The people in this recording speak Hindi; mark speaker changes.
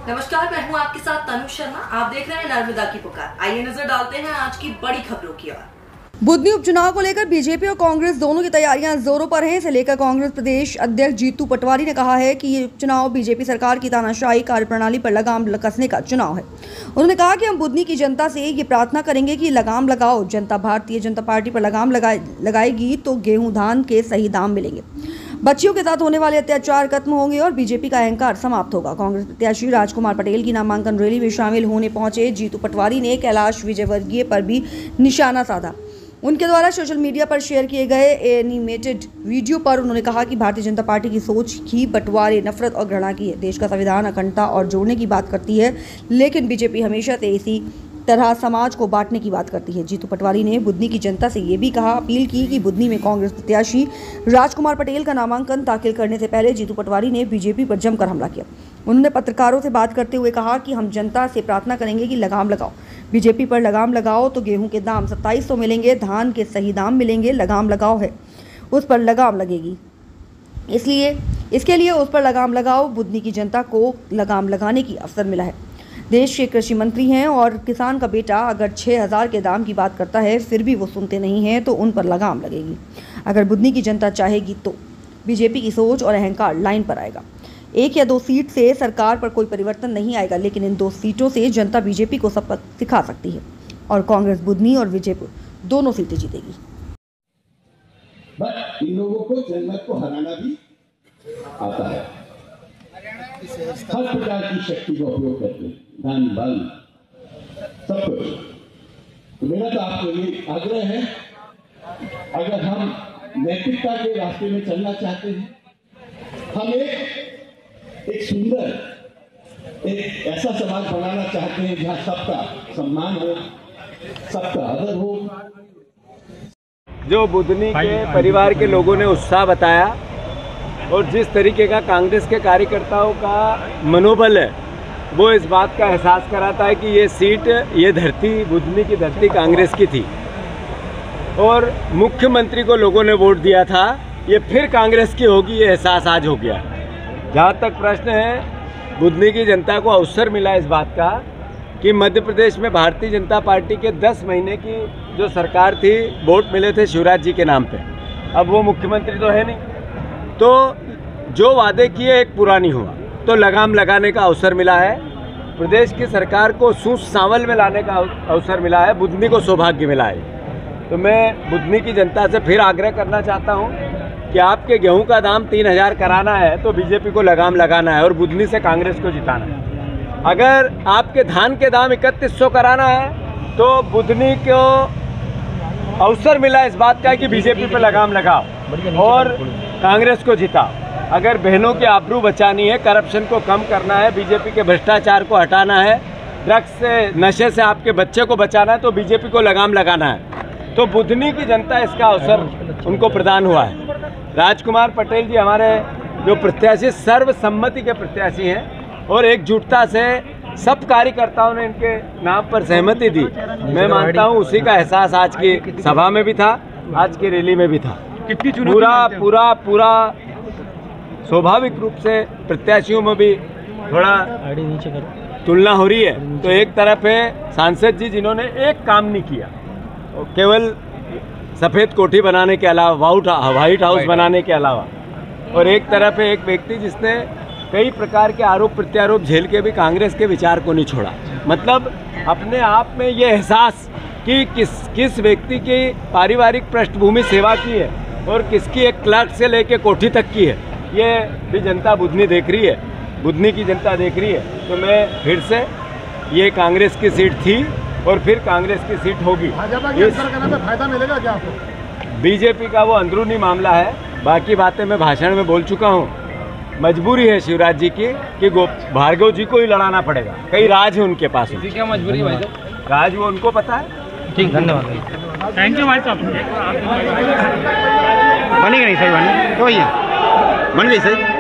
Speaker 1: नमस्कार, मैं हूं आपके साथ तनु शर्मा। आप देख रहे हैं नर्मदा की पुकार। आइए नजर डालते हैं आज की बड़ी खबरों की ओर।
Speaker 2: बुधनी उपचुनाव को लेकर बीजेपी और कांग्रेस दोनों की तैयारियां जोरों पर हैं। इसे लेकर कांग्रेस प्रदेश अध्यक्ष जीतू पटवारी ने कहा है कि ये चुनाव बीजेपी सरकार की तानाशाही कार्यप्रणाली पर लगाम कसने का चुनाव है। उन्होंने कहा कि हम बुधनी की जनता से ये प्रार्थना करेंगे कि लगाम लगाओ। जनता भारतीय जनता पार्टी पर लगाम लगाएगी तो गेहूं धान के सही दाम मिलेंगे, बच्चियों के साथ होने वाले अत्याचार खत्म होंगे और बीजेपी का अहंकार समाप्त होगा। कांग्रेस प्रत्याशी राजकुमार पटेल की नामांकन रैली में शामिल होने पहुंचे जीतू पटवारी ने कैलाश विजयवर्गीय पर भी निशाना साधा। उनके द्वारा सोशल मीडिया पर शेयर किए गए एनिमेटेड वीडियो पर उन्होंने कहा कि भारतीय जनता पार्टी की सोच ही बंटवारे, नफरत और घृणा की है। देश का संविधान अखंडता और जोड़ने की बात करती है, लेकिन बीजेपी हमेशा से इसी तरह समाज को बांटने की बात करती है। जीतू पटवारी ने बुधनी की जनता से ये भी अपील की कि बुधनी में कांग्रेस प्रत्याशी राजकुमार पटेल का नामांकन दाखिल करने से पहले जीतू पटवारी ने बीजेपी पर जमकर हमला किया। उन्होंने पत्रकारों से बात करते हुए कहा कि हम जनता से प्रार्थना करेंगे कि लगाम लगाओ, बीजेपी पर लगाम लगाओ तो गेहूं के दाम 2700 मिलेंगे, धान के सही दाम मिलेंगे। लगाम लगाओ है, उस पर लगाम लगेगी, इसलिए इसके लिए उस पर लगाम लगाओ। बुधनी की जनता को लगाम लगाने की अवसर मिला है। देश के कृषि मंत्री हैं और किसान का बेटा अगर 6000 के दाम की बात करता है फिर भी वो सुनते नहीं हैं तो उन पर लगाम लगेगी। अगर बुधनी की जनता चाहेगी तो बीजेपी की सोच और अहंकार लाइन पर आएगा। 1 या 2 सीट से सरकार पर कोई परिवर्तन नहीं आएगा, लेकिन इन 2 सीटों से जनता बीजेपी को सबक सिखा सकती है और कांग्रेस बुधनी और विजयपुर दोनों सीटें जीतेगी।
Speaker 3: बस इन लोगों को जनमत को हराना भी आता है, हर प्रकार की शक्ति का उपयोग करते हैं, धन बल सब कुछ। तो मेरा तो आपके लिए आग्रह है, अगर हम नैतिकता के रास्ते में चलना चाहते हैं, हम एक सुंदर एक ऐसा समाज बनाना चाहते हैं जहां सबका सम्मान हो, सबका आदर हो।
Speaker 4: जो बुधनी के परिवार के लोगों ने उत्साह बताया और जिस तरीके का कांग्रेस के कार्यकर्ताओं का मनोबल है, वो इस बात का एहसास कराता है कि ये सीट, ये धरती, बुधनी की धरती कांग्रेस की थी और मुख्यमंत्री को लोगों ने वोट दिया था, ये फिर कांग्रेस की होगी, ये एहसास आज हो गया। जहाँ तक प्रश्न है, बुधनी की जनता को अवसर मिला इस बात का कि मध्य प्रदेश में भारतीय जनता पार्टी के 10 महीने की जो सरकार थी, वोट मिले थे शिवराज जी के नाम पे। अब वो मुख्यमंत्री तो है नहीं, तो जो वादे किए एक पूरा नहीं हुआ, तो लगाम लगाने का अवसर मिला है। प्रदेश की सरकार को सूझ सांवल में लाने का अवसर मिला है, बुधनी को सौभाग्य मिला है। तो मैं बुधनी की जनता से फिर आग्रह करना चाहता हूँ कि आपके गेहूं का दाम 3000 कराना है तो बीजेपी को लगाम लगाना है और बुधनी से कांग्रेस को जिताना है। अगर आपके धान के दाम 3100 कराना है तो बुधनी को अवसर मिला इस बात का कि बीजेपी पर लगाम लगाओ और कांग्रेस को जिताओ। अगर बहनों की आबरू बचानी है, करप्शन को कम करना है, बीजेपी के भ्रष्टाचार को हटाना है, ड्रग्स से, नशे से आपके बच्चे को बचाना है तो बीजेपी को लगाम लगाना है। तो बुधनी की जनता इसका अवसर उनको प्रदान हुआ है। राजकुमार पटेल जी हमारे जो प्रत्याशी सर्वसम्मति के प्रत्याशी हैं और एकजुटता से सब कार्यकर्ताओं ने इनके नाम पर सहमति दी। मैं मानता हूं उसी का एहसास आज की सभा में भी था, आज की रैली में भी था। पूरा स्वाभाविक रूप से प्रत्याशियों में भी थोड़ा तुलना हो रही है। तो एक तरफ है सांसद जी जिन्होंने एक काम नहीं किया, केवल सफ़ेद कोठी बनाने के अलावा, व्हाइट हाउस बनाने के अलावा, और एक तरफ है एक व्यक्ति जिसने कई प्रकार के आरोप प्रत्यारोप झेल के भी कांग्रेस के विचार को नहीं छोड़ा। मतलब अपने आप में ये एहसास कि किस व्यक्ति की पारिवारिक पृष्ठभूमि सेवा की है और किसकी एक क्लर्क से लेके कोठी तक की है, ये भी जनता बुधनी देख रही है, बुधनी की जनता देख रही है। तो मैं फिर से, ये कांग्रेस की सीट थी और फिर कांग्रेस की सीट होगी।
Speaker 5: फायदा मिलेगा क्या आपको?
Speaker 4: बीजेपी का वो अंदरूनी मामला है, बाकी बातें मैं भाषण में बोल चुका हूँ। मजबूरी है शिवराज जी की कि भार्गव जी को ही लड़ाना पड़ेगा, कई राज है उनके पास।
Speaker 5: क्या मजबूरी भाई साहब?
Speaker 4: राज वो उनको पता है।
Speaker 5: ठीक, धन्यवाद, थैंक यू भाई साहब। बनेगा नहीं सही, बन गई सही।